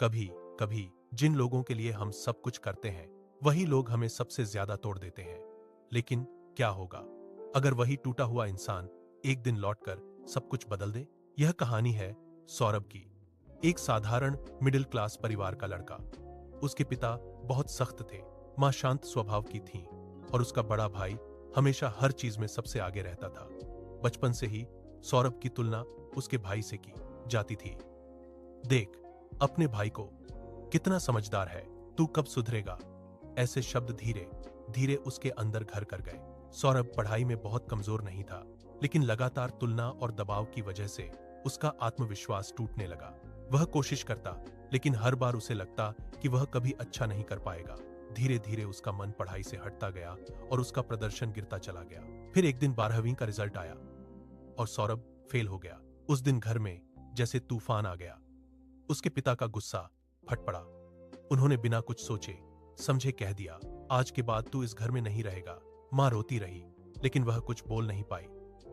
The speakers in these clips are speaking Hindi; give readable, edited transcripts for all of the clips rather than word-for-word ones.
कभी कभी जिन लोगों के लिए हम सब कुछ करते हैं वही लोग हमें सबसे ज्यादा तोड़ देते हैं। लेकिन क्या होगा अगर वही टूटा हुआ इंसान एक दिन लौटकर सब कुछ बदल दे? यह कहानी है सौरभ की। एक साधारण मिडिल क्लास परिवार का लड़का। उसके पिता बहुत सख्त थे, मां शांत स्वभाव की थीं और उसका बड़ा भाई हमेशा हर चीज में सबसे आगे रहता था। बचपन से ही सौरभ की तुलना उसके भाई से की जाती थी। देख अपने भाई को, कितना समझदार है, तू कब सुधरेगा? ऐसे शब्द धीरे धीरे उसके अंदर घर कर गए। सौरभ पढ़ाई में बहुत कमजोर नहीं था, लेकिन लगातार तुलना और दबाव की वजह से उसका आत्मविश्वास टूटने लगा। वह कोशिश करता, लेकिन हर बार उसे लगता कि वह कभी अच्छा नहीं कर पाएगा। धीरे धीरे उसका मन पढ़ाई से हटता गया और उसका प्रदर्शन गिरता चला गया। फिर एक दिन 12वीं का रिजल्ट आया और सौरभ फेल हो गया। उस दिन घर में जैसे तूफान आ गया। उसके पिता का गुस्सा फट पड़ा। उन्होंने बिना कुछ सोचे समझे कह दिया, आज के बाद तू इस घर में नहीं रहेगा। मां रोती रही, लेकिन वह कुछ बोल नहीं पाई।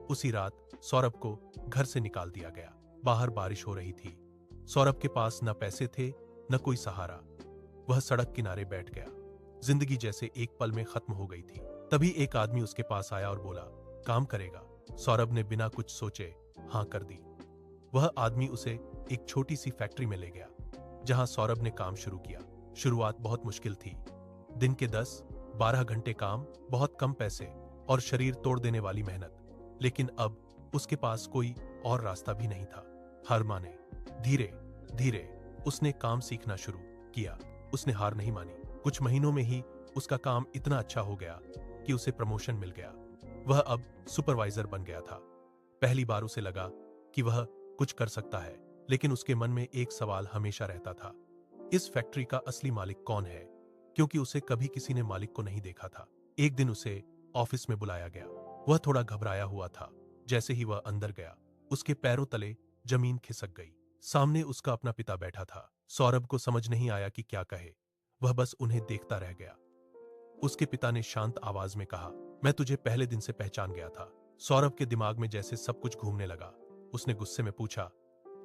उसी रात सौरभ को घर से निकाल दिया गया। बाहर बारिश हो रही थी। सौरभ के पास न पैसे थे न कोई सहारा। वह सड़क किनारे बैठ गया। जिंदगी जैसे एक पल में खत्म हो गई थी। तभी एक आदमी उसके पास आया और बोला, काम करेगा? सौरभ ने बिना कुछ सोचे हां कर दी। वह आदमी उसे एक छोटी सी फैक्ट्री में ले गया, जहां सौरभ ने काम शुरू किया। शुरुआत बहुत मुश्किल थी। दिन के 10-12 घंटे काम, बहुत कम पैसे और शरीर तोड़ देने वाली मेहनत। लेकिन अब उसके पास कोई और रास्ता भी नहीं था। हार माने धीरे धीरे उसने काम सीखना शुरू किया। उसने हार नहीं मानी। कुछ महीनों में ही उसका काम इतना अच्छा हो गया कि उसे प्रमोशन मिल गया। वह अब सुपरवाइजर बन गया था। पहली बार उसे लगा कि वह कुछ कर सकता है, लेकिन उसके मन में एक सवाल हमेशा रहता था, इस फैक्ट्री का असली मालिक कौन है? क्योंकि उसे कभी किसी ने मालिक को नहीं देखा था। एक दिन उसे ऑफिस में बुलाया गया। वह थोड़ा घबराया हुआ था। जैसे ही वह अंदर गया, उसके पैरों तले जमीन खिसक गई। सामने उसका अपना पिता बैठा था। सौरभ को समझ नहीं आया कि क्या कहे। वह बस उन्हें देखता रह गया। उसके पिता ने शांत आवाज में कहा, मैं तुझे पहले दिन से पहचान गया था। सौरभ के दिमाग में जैसे सब कुछ घूमने लगा। उसने गुस्से में पूछा,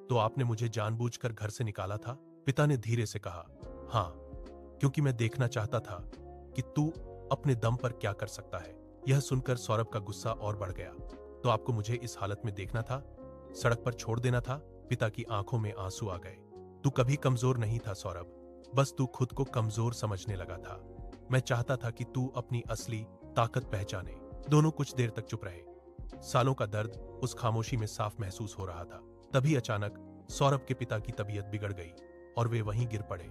तो आपने मुझे जानबूझकर घर से निकाला था? पिता ने धीरे से कहा, हाँ, क्योंकि मैं देखना चाहता था कि तू अपने दम पर क्या कर सकता है। यह सुनकर सौरभ का गुस्सा और बढ़ गया। तो आपको मुझे इस हालत में देखना था? सड़क पर छोड़ देना था? पिता की आंखों में आंसू आ गए। तू कभी कमजोर नहीं था सौरभ, बस तू खुद को कमजोर समझने लगा था। मैं चाहता था कि तू अपनी असली ताकत पहचाने। दोनों कुछ देर तक चुप रहे। सालों का दर्द उस खामोशी में साफ महसूस हो रहा था। तभी अचानक सौरभ के पिता की तबीयत बिगड़ गई और वे वहीं गिर पड़े।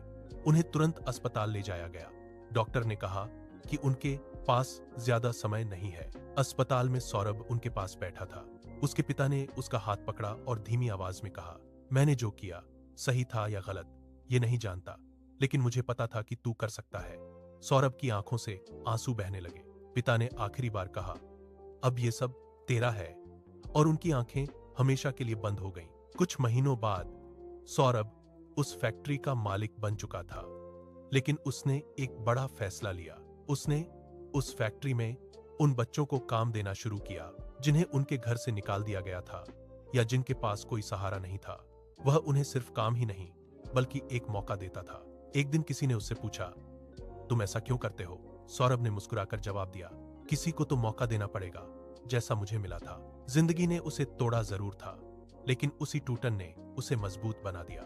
उन्हें तुरंत अस्पताल ले जाया गया। डॉक्टर ने कहा कि उनके पास ज्यादा समय नहीं है। अस्पताल में सौरभ उनके पास बैठा था। उसके पिता ने उसका हाथ पकड़ा और धीमी आवाज में कहा, मैंने जो किया सही था या गलत ये नहीं जानता, लेकिन मुझे पता था कि तू कर सकता है। सौरभ की आंखों से आंसू बहने लगे। पिता ने आखिरी बार कहा, अब ये सब तेरा है, और उनकी आंखें हमेशा के लिए बंद हो गईं। कुछ महीनों बाद सौरभ उस फैक्ट्री का मालिक बन चुका था, लेकिन उसने एक बड़ा फैसला लिया। उसने उस फैक्ट्री में उन बच्चों को काम देना शुरू किया जिन्हें उनके घर से निकाल दिया गया था या जिनके पास कोई सहारा नहीं था। वह उन्हें सिर्फ काम ही नहीं बल्कि एक मौका देता था। एक दिन किसी ने उससे पूछा, तुम ऐसा क्यों करते हो? सौरभ ने मुस्कुराकर जवाब दिया, किसी को तो मौका देना पड़ेगा, जैसा मुझे मिला था। जिंदगी ने उसे तोड़ा जरूर था, लेकिन उसी टूटन ने उसे मजबूत बना दिया।